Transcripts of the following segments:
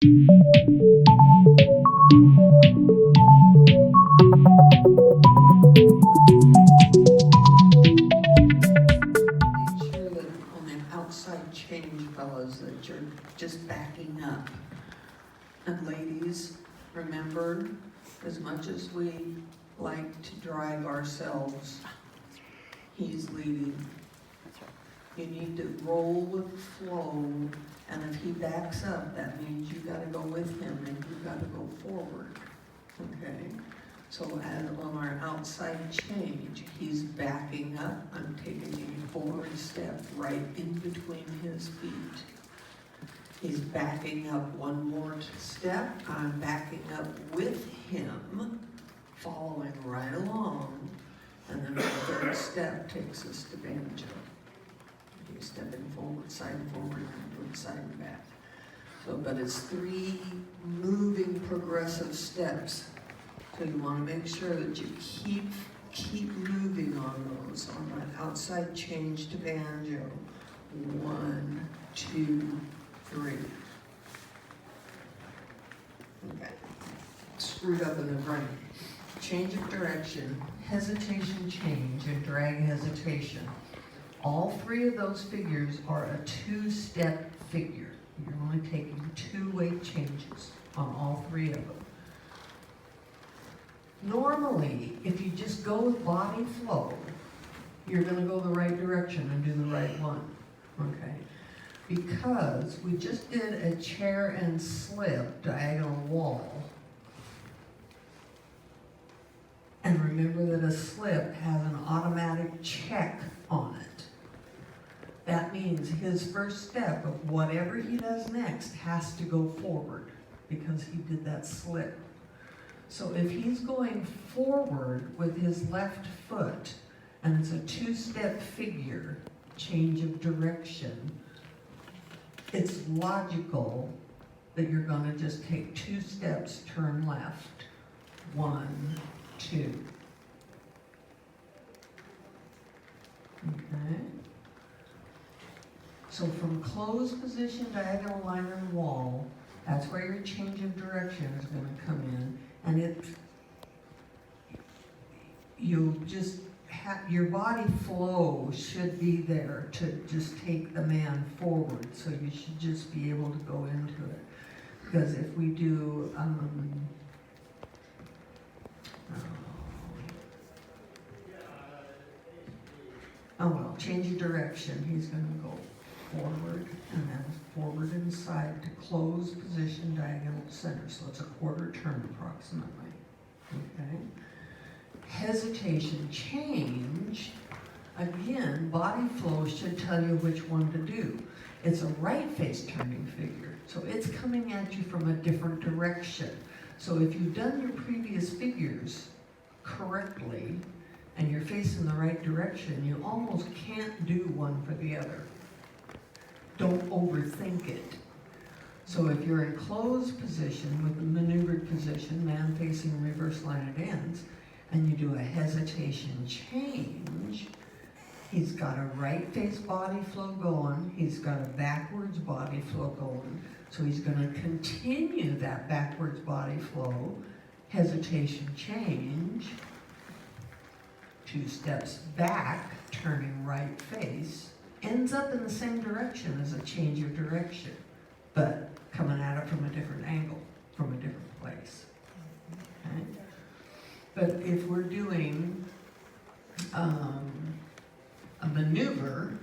sure that on the outside change, fellas, that you're just backing up. And ladies, remember, as much as we like to drive ourselves, he's leading. You need to roll with flow, and if he backs up, that means you gotta go with him and you gotta go forward, okay? So as on our outside change, he's backing up, I'm taking a forward step right in between his feet. He's backing up one more step, I'm backing up with him, following right along, and then the third step takes us to banjo. He's stepping forward, and side and back. So, but it's 3 moving progressive steps. So you want to make sure that you keep moving on those. On that outside change to banjo. 1, 2, 3. Okay. Screwed up in the brain. Change of direction, hesitation change, and drag hesitation. All 3 of those figures are a 2-step figure. You're only taking 2 weight changes on all 3 of them. Normally, if you just go with body flow, you're going to go the right direction and do the right one, okay? Because we just did a chair and slip diagonal wall. And remember that a slip has an automatic check on it. That means his first step of whatever he does next has to go forward because he did that slip. So if he's going forward with his left foot, and it's a 2-step figure, change of direction, it's logical that you're going to just take 2 steps, turn left, 1, 2. Okay? So from closed position, diagonal line and wall, that's where your change of direction is going to come in. And you'll just have, your body flow should be there to just take the man forward. So you should just be able to go into it. Because if we do, change of direction, he's going to go forward and then forward inside to close position, diagonal center. So it's a quarter turn approximately. Okay. Hesitation change, again, body flow should tell you which one to do. It's a right face turning figure. So it's coming at you from a different direction. So if you've done your previous figures correctly and you're facing the right direction, you almost can't do one for the other. Don't overthink it. So if you're in closed position with a maneuvered position, man facing reverse line at ends, and you do a hesitation change, he's got a right face body flow going, he's got a backwards body flow going, so he's going to continue that backwards body flow, hesitation change, 2 steps back, turning right face, ends up in the same direction as a change of direction, but coming at it from a different angle, from a different place. Okay? But if we're doing a maneuver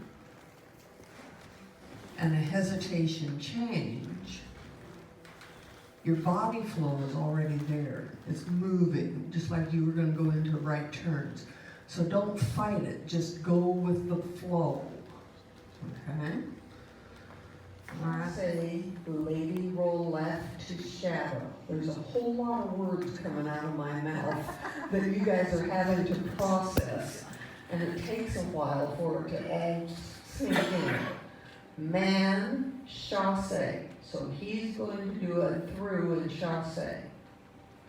and a hesitation change, your body flow is already there. It's moving, just like you were going to go into right turns. So don't fight it, just go with the flow. Okay? When I say lady roll left to shadow, there's a whole lot of words coming out of my mouth that you guys are having to process. And it takes a while for it to all sink in. Man, chasse. So he's going to do a through and chasse.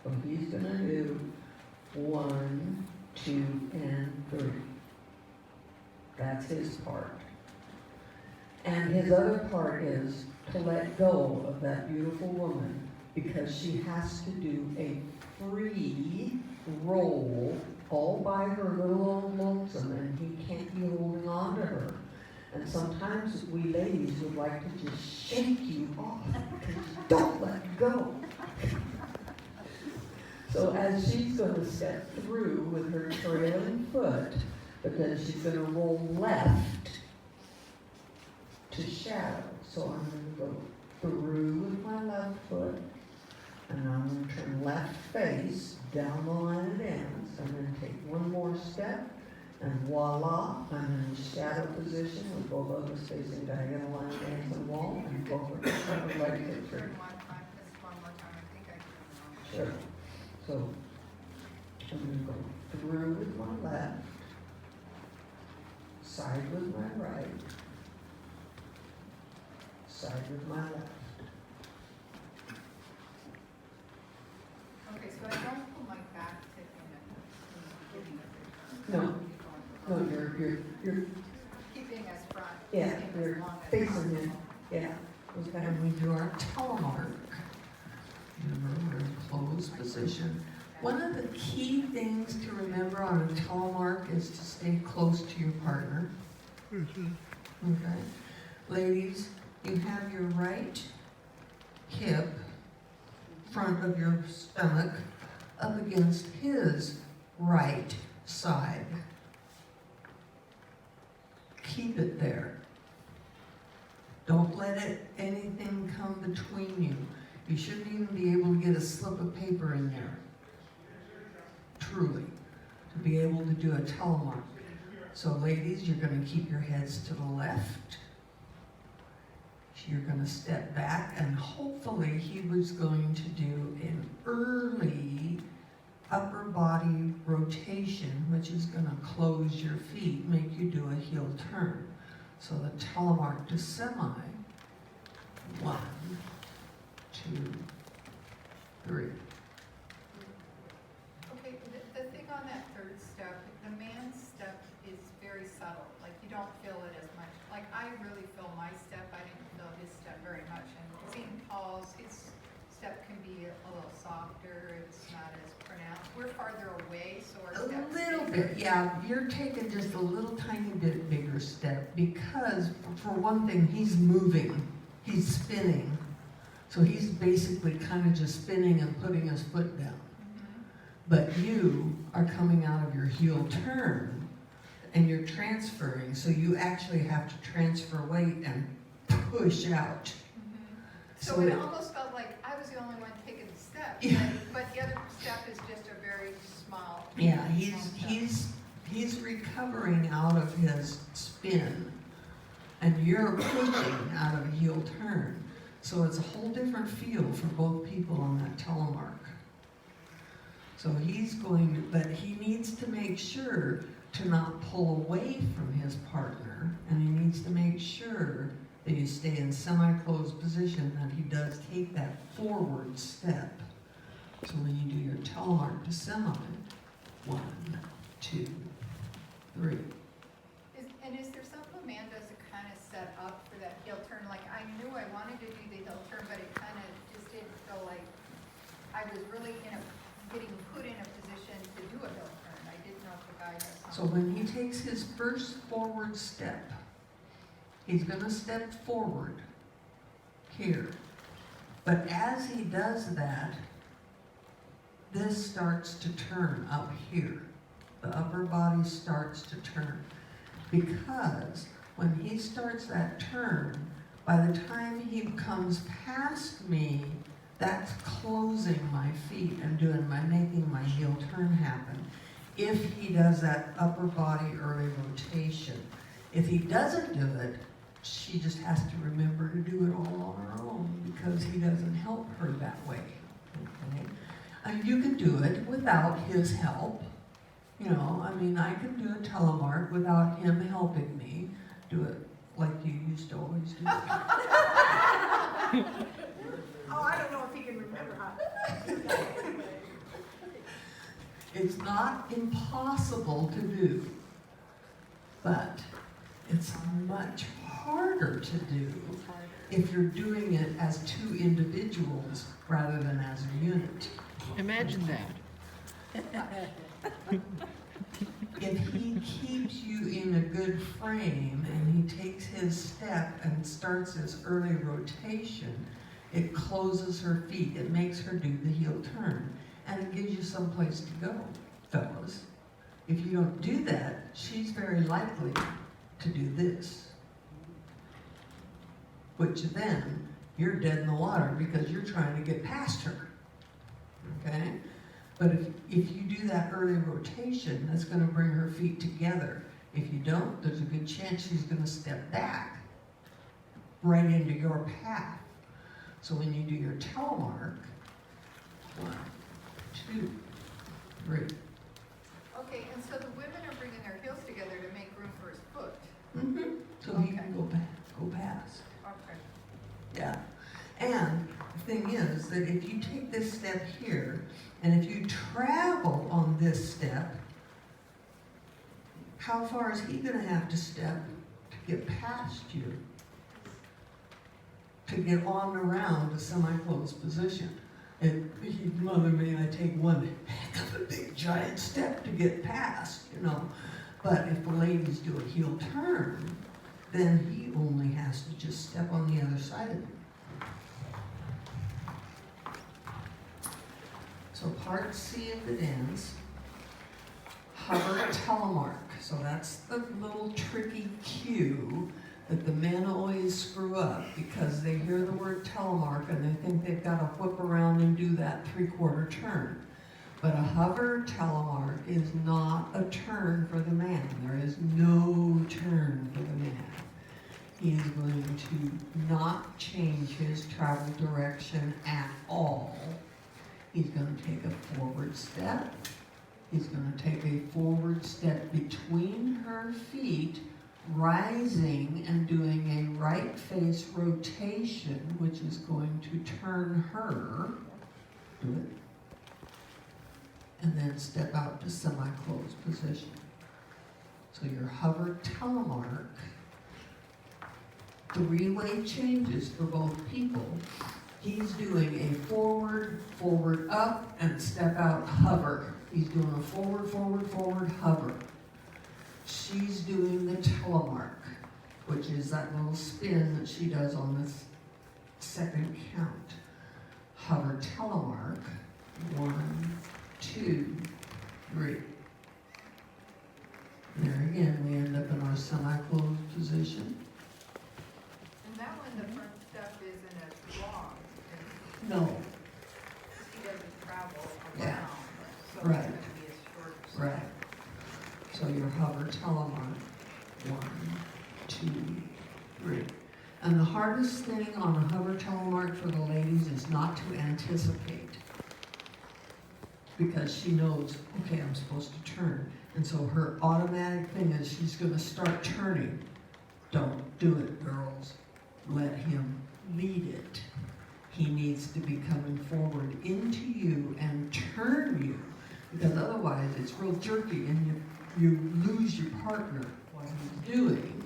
So he's going to do 1, 2, and 3. That's his part. And his other part is to let go of that beautiful woman because she has to do a free roll all by her little old lonesome, and he can't be holding on to her. And sometimes we ladies would like to just shake you off because you don't let go. So as she's going to step through with her trailing foot, but then she's going to roll left to shadow. So I'm going to go through with my left foot, and I'm going to turn left face down the line it ends. I'm going to take one more step, and voila, I'm in shadow position with both of us facing diagonal line against the wall, and both of us have a leg to turn. Sure. So I'm going to go through with my left, side with my right, side with my left. Okay, so I don't pull my back tip in at the beginning of the turn. No, you're Keeping us front. yeah, keeping us you're long as facing possible. him. Yeah. Okay. And we do our telemark. Remember, we're in closed position. One of the key things to remember on a telemark is to stay close to your partner. Okay? Ladies, you have your right hip, front of your stomach, up against his right side. Keep it there. Don't let anything come between you. You shouldn't even be able to get a slip of paper in there. Truly, to be able to do a telemark. So ladies, you're going to keep your heads to the left. You're going to step back, and hopefully he was going to do an early upper body rotation, which is going to close your feet, make you do a heel turn. So the telemark to semi, 1, 2, 3. Okay, the thing on that third step, the man's step is very subtle. Like, you don't feel it as much. Like, I really feel my step. I didn't feel his step very much. And seeing Paul's, his step can be a little softer. It's not as pronounced. We're farther away, so our A steps little bigger. bit, yeah. You're taking just a little tiny bit bigger step because, for one thing, he's moving, he's spinning. So he's basically kind of just spinning and putting his foot down. Mhm. But you are coming out of your heel turn and you're transferring, so you actually have to transfer weight and push out. So So it it- almost felt like I was the only one taking the step. Yeah. But the other step is just a very small. Yeah, small step. he's recovering out of his spin, and you're pushing out of a heel turn. So it's a whole different feel for both people on that telemark. So he's going to, but he needs to make sure to not pull away from his partner, and he needs to make sure that you stay in semi-closed position, that he does take that forward step. So when you do your telemark to semi, 1, 2, 3. And is there something a man does to kind of set up for that heel turn? Like, I knew I wanted to do the heel turn, but it kind of just didn't feel like I was really getting put in a position to do a heel turn. I didn't know if the guy has So something. when he takes his first forward step, he's going to step forward here. But as he does that, this starts to turn up here. The upper body starts to turn. Because when he starts that turn, by the time he comes past me, that's closing my feet and making my heel turn happen. If he does that upper body early rotation. If he doesn't do it, she just has to remember to do it all on her own because he doesn't help her that way. Okay? And you can do it without his help. You know, I mean, I can do a telemark without him helping me. Do it like you used to always do. Oh, I don't know if he can remember how. It's not impossible to do, but It's much harder to do if you're doing it as two individuals rather than as a unit. Imagine that. If he keeps you in a good frame and he takes his step and starts his early rotation, it closes her feet, it makes her do the heel turn, and it gives you some place to go, fellas. If you don't do that, she's very likely to do this. Which then, you're dead in the water because you're trying to get past her, okay? But if you do that early rotation, that's gonna bring her feet together. If you don't, there's a good chance she's gonna step back right into your path. So when you do your telemark, 1, 2, 3. Okay, and so the women are bringing their heels together to make room for his foot. So he can go past. Okay. Yeah. And the thing is that if you take this step here, and if you travel on this step, how far is he gonna have to step to get past you? To get on and around a semi-closed position? And mother, may I take one heck of a big giant step to get past, you know? But if the ladies do a heel turn, then he only has to just step on the other side of it. So part C of the dance, hover telemark. So that's the little tricky cue that the men always screw up because they hear the word telemark and they think they've got to whip around and do that 3/4 turn. But a hover telemark is not a turn for the man. There is no turn for the man. He is going to not change his travel direction at all. He's going to take a forward step. He's going to take a forward step between her feet, rising and doing a right face rotation, which is going to turn her. Do it. And then step out to semi-closed position. So your hover telemark, 3-way changes for both people. He's doing a forward, forward, up, and step out, hover. He's doing a forward, forward, forward, hover. She's doing the telemark, which is that little spin that she does on this second count. Hover telemark, 1, 2, 3. There again, we end up in our semi-closed position. And that one, the front step isn't as long. No. He doesn't travel Yeah. around, so it's Right. gonna be a shorter step. Right. So your hover telemark, 1, 2, 3. And the hardest thing on a hover telemark for the ladies is not to anticipate. Because she knows, okay, I'm supposed to turn. And so her automatic thing is she's gonna start turning. Don't do it, girls. Let him lead it. He needs to be coming forward into you and turn you. Because otherwise it's real jerky and you lose your partner while he's doing.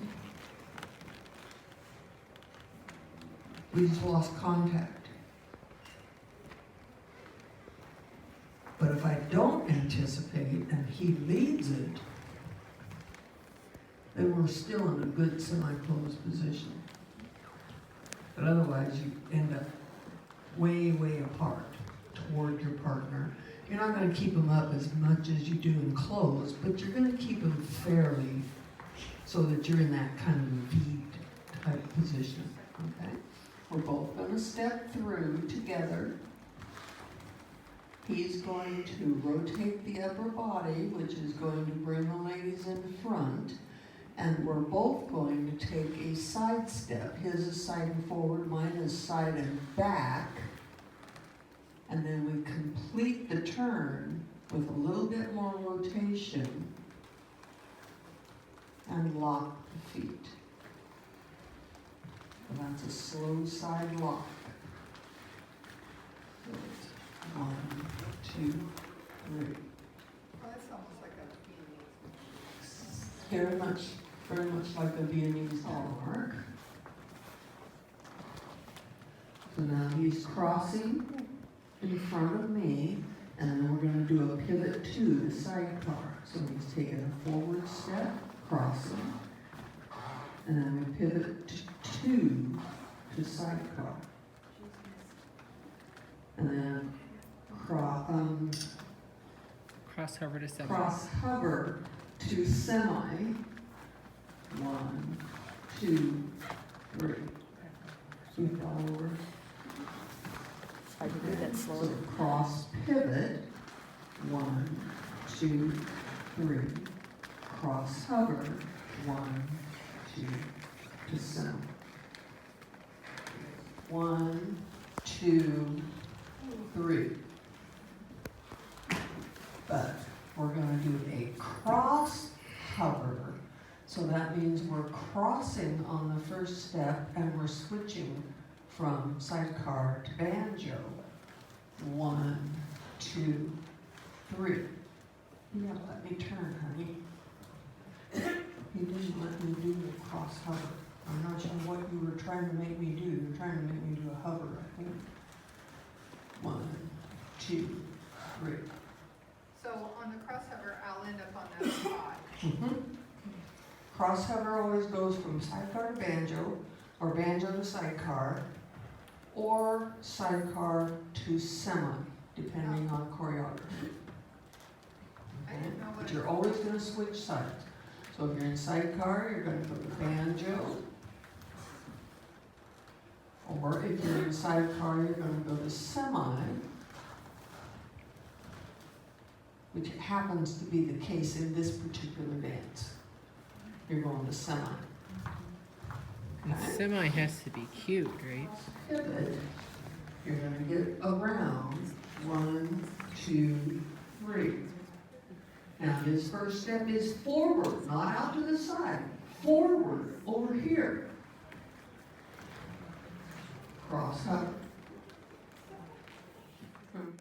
We just lost contact. But if I don't anticipate and he leads it, then we're still in a good semi-closed position. But otherwise you end up way, way apart toward your partner. You're not going to keep them up as much as you do in closed, but you're going to keep them fairly so that you're in that kind of V type position, okay? We're both going to step through together. He's going to rotate the upper body, which is going to bring the ladies in front, and we're both going to take a side step. His is side and forward, mine is side and back. And then we complete the turn with a little bit more rotation and lock the feet. And that's a slow side lock. So it's 1, 2, 3. Well, that's almost like a feeling. Very much very much like a Viennese telemark. So now he's crossing in front of me, and then we're gonna do a pivot to the sidecar. So he's taking a forward step, crossing, and then we pivot to sidecar. And then Cross hover to semi. cross hover to semi. 1, 2, 3. Keep it all over. I can do that So slowly. cross pivot, 1, 2, 3. Cross hover, 1, 2, to semi. 1, 2, 3. But we're gonna do a cross hover. So that means we're crossing on the first step and we're switching from sidecar to banjo. 1, 2, 3. You gotta let me turn, honey. You didn't let me do the cross hover. I'm not sure what you were trying to make me do. You were trying to make me do a hover, I think. 1, 2, 3. So on the crossover, I'll end up on that spot. Cross hover always goes from sidecar to banjo, or banjo to sidecar, or sidecar to semi, depending on choreography. I didn't know what But it you're was. always gonna switch sides. So if you're in sidecar, you're gonna go to banjo. Or if you're in sidecar, you're gonna go to semi, which happens to be the case in this particular dance. You're going to semi. And Okay? semi has to be cute, right? Pivot, you're gonna get around, 1, 2, 3. Now this first step is forward, not out to the side, forward, over here. Cross hover. From